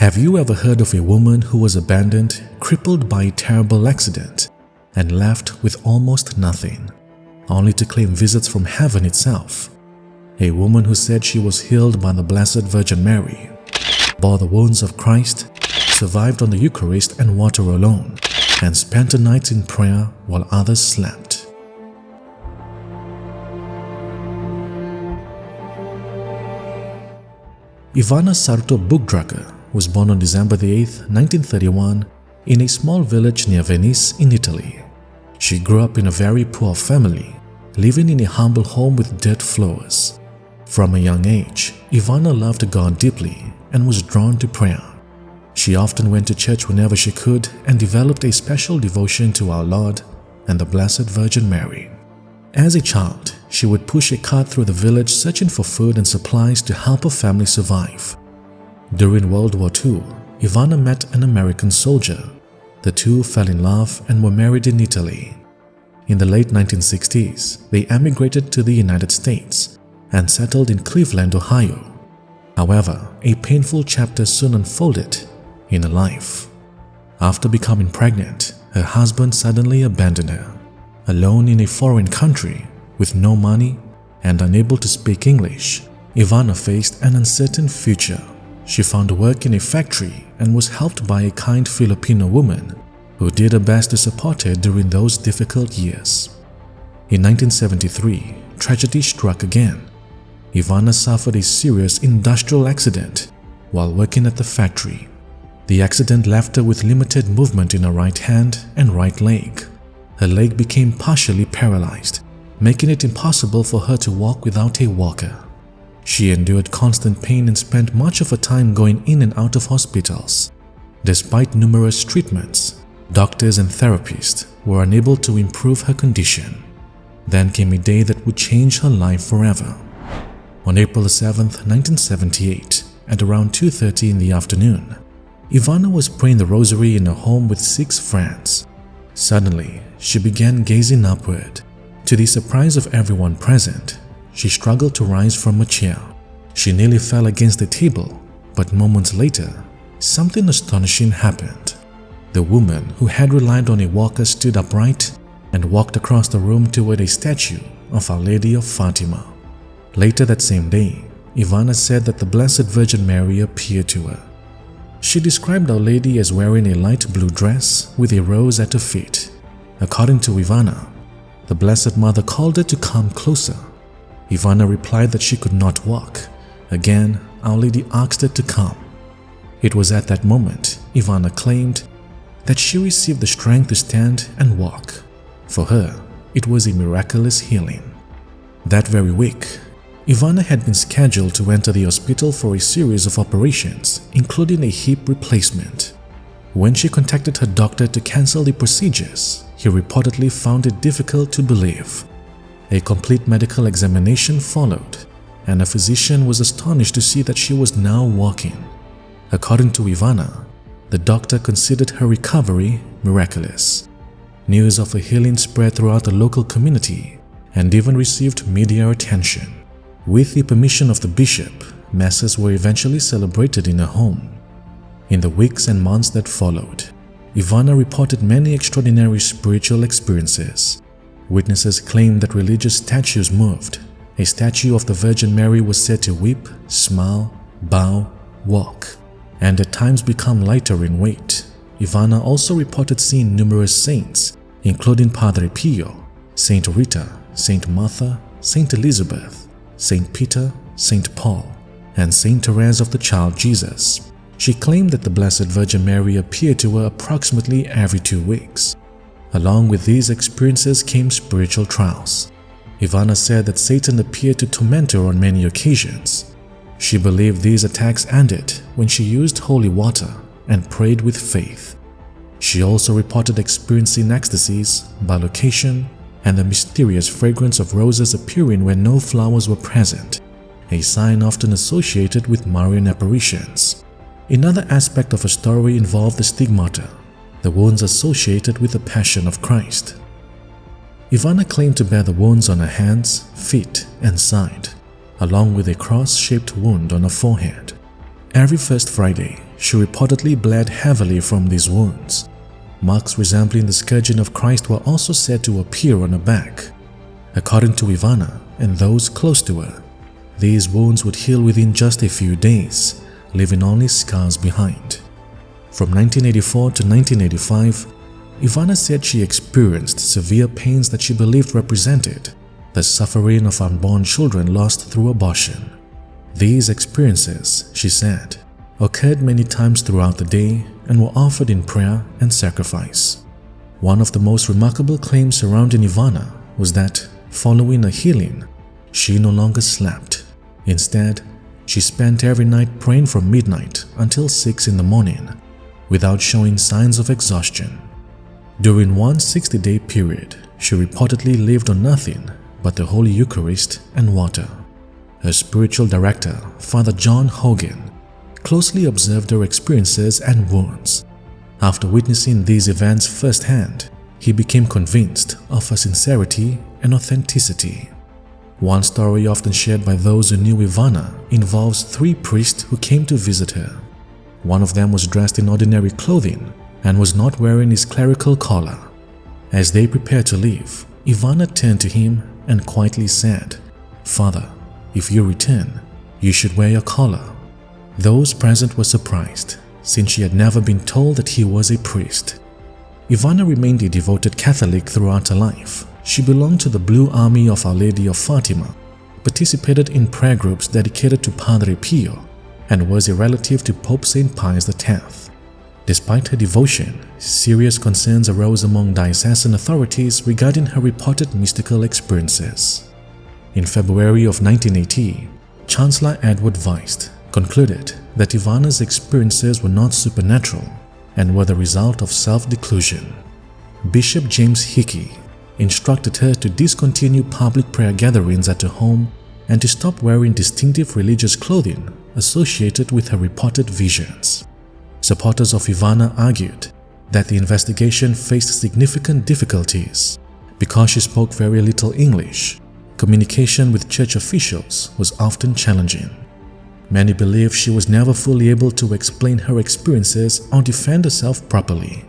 Have you ever heard of a woman who was abandoned, crippled by a terrible accident, and left with almost nothing, only to claim visits from heaven itself? A woman who said she was healed by the Blessed Virgin Mary, bore the wounds of Christ, survived on the Eucharist and water alone, and spent her nights in prayer while others slept. Ivana Buchdrucker was born on December 8, 1931, in a small village near Venice in Italy. She grew up in a very poor family, living in a humble home with dirt floors. From a young age, Ivana loved God deeply and was drawn to prayer. She often went to church whenever she could and developed a special devotion to our Lord and the Blessed Virgin Mary. As a child, she would push a cart through the village searching for food and supplies to help her family survive. During World War II, Ivana met an American soldier. The two fell in love and were married in Italy. In the late 1960s, they emigrated to the United States and settled in Cleveland, Ohio. However, a painful chapter soon unfolded in her life. After becoming pregnant, her husband suddenly abandoned her. Alone in a foreign country, with no money and unable to speak English, Ivana faced an uncertain future. She found work in a factory and was helped by a kind Filipino woman who did her best to support her during those difficult years. In 1973, tragedy struck again. Ivana suffered a serious industrial accident while working at the factory. The accident left her with limited movement in her right hand and right leg. Her leg became partially paralyzed, making it impossible for her to walk without a walker. She endured constant pain and spent much of her time going in and out of hospitals. Despite numerous treatments, doctors and therapists were unable to improve her condition. Then came a day that would change her life forever. On April 7, 1978, at around 2:30 in the afternoon, Ivana was praying the rosary in her home with 6 friends. Suddenly, she began gazing upward. To the surprise of everyone present, she struggled to rise from a chair. She nearly fell against the table, but moments later, something astonishing happened. The woman who had relied on a walker stood upright and walked across the room toward a statue of Our Lady of Fatima. Later that same day, Ivana said that the Blessed Virgin Mary appeared to her. She described Our Lady as wearing a light blue dress with a rose at her feet. According to Ivana, the Blessed Mother called her to come closer. Ivana replied that she could not walk. Again, Our Lady asked her to come. It was at that moment, Ivana claimed, that she received the strength to stand and walk. For her, it was a miraculous healing. That very week, Ivana had been scheduled to enter the hospital for a series of operations, including a hip replacement. When she contacted her doctor to cancel the procedures, he reportedly found it difficult to believe. A complete medical examination followed, and a physician was astonished to see that she was now walking. According to Ivana, the doctor considered her recovery miraculous. News of her healing spread throughout the local community and even received media attention. With the permission of the bishop, masses were eventually celebrated in her home. In the weeks and months that followed, Ivana reported many extraordinary spiritual experiences. Witnesses claimed that religious statues moved. A statue of the Virgin Mary was said to weep, smile, bow, walk, and at times become lighter in weight. Ivana also reported seeing numerous saints, including Padre Pio, Saint Rita, Saint Martha, Saint Elizabeth, Saint Peter, Saint Paul, and Saint Therese of the Child Jesus. She claimed that the Blessed Virgin Mary appeared to her approximately every 2 weeks. Along with these experiences came spiritual trials. Ivana said that Satan appeared to torment her on many occasions. She believed these attacks ended when she used holy water and prayed with faith. She also reported experiencing ecstasies, bilocation, and the mysterious fragrance of roses appearing where no flowers were present, a sign often associated with Marian apparitions. Another aspect of her story involved the stigmata, the wounds associated with the Passion of Christ. Ivana claimed to bear the wounds on her hands, feet, and side, along with a cross-shaped wound on her forehead. Every first Friday, she reportedly bled heavily from these wounds. Marks resembling the scourging of Christ were also said to appear on her back. According to Ivana and those close to her, these wounds would heal within just a few days, leaving only scars behind. From 1984 to 1985, Ivana said she experienced severe pains that she believed represented the suffering of unborn children lost through abortion. These experiences, she said, occurred many times throughout the day and were offered in prayer and sacrifice. One of the most remarkable claims surrounding Ivana was that, following a healing, she no longer slept. Instead, she spent every night praying from midnight until 6 in the morning, without showing signs of exhaustion. During one 60-day period, she reportedly lived on nothing but the Holy Eucharist and water. Her spiritual director, Father John Hogan, closely observed her experiences and wounds. After witnessing these events firsthand, he became convinced of her sincerity and authenticity. One story often shared by those who knew Ivana involves 3 priests who came to visit her. One of them was dressed in ordinary clothing and was not wearing his clerical collar. As they prepared to leave, Ivana turned to him and quietly said, "Father, if you return, you should wear your collar." Those present were surprised, since she had never been told that he was a priest. Ivana remained a devoted Catholic throughout her life. She belonged to the Blue Army of Our Lady of Fatima, participated in prayer groups dedicated to Padre Pio, and was a relative to Pope St. Pius X. Despite her devotion, serious concerns arose among diocesan authorities regarding her reported mystical experiences. In February of 1980, Chancellor Edward Weist concluded that Ivana's experiences were not supernatural and were the result of self-declusion. Bishop James Hickey instructed her to discontinue public prayer gatherings at her home and to stop wearing distinctive religious clothing associated with her reported visions. Supporters of Ivana argued that the investigation faced significant difficulties. Because she spoke very little English, communication with church officials was often challenging. Many believe she was never fully able to explain her experiences or defend herself properly.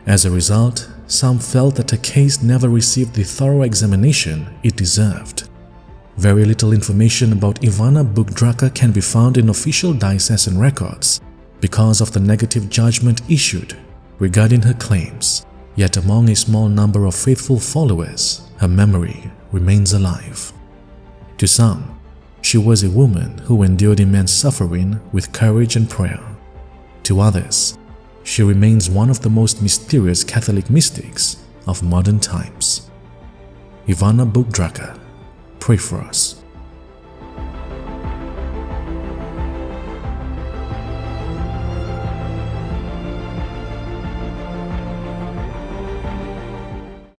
As a result, some felt that her case never received the thorough examination it deserved. Very little information about Ivana Buchdrucker can be found in official diocesan records because of the negative judgment issued regarding her claims. Yet among a small number of faithful followers, her memory remains alive. To some, she was a woman who endured immense suffering with courage and prayer. To others, she remains one of the most mysterious Catholic mystics of modern times. Ivana Buchdrucker, pray for us.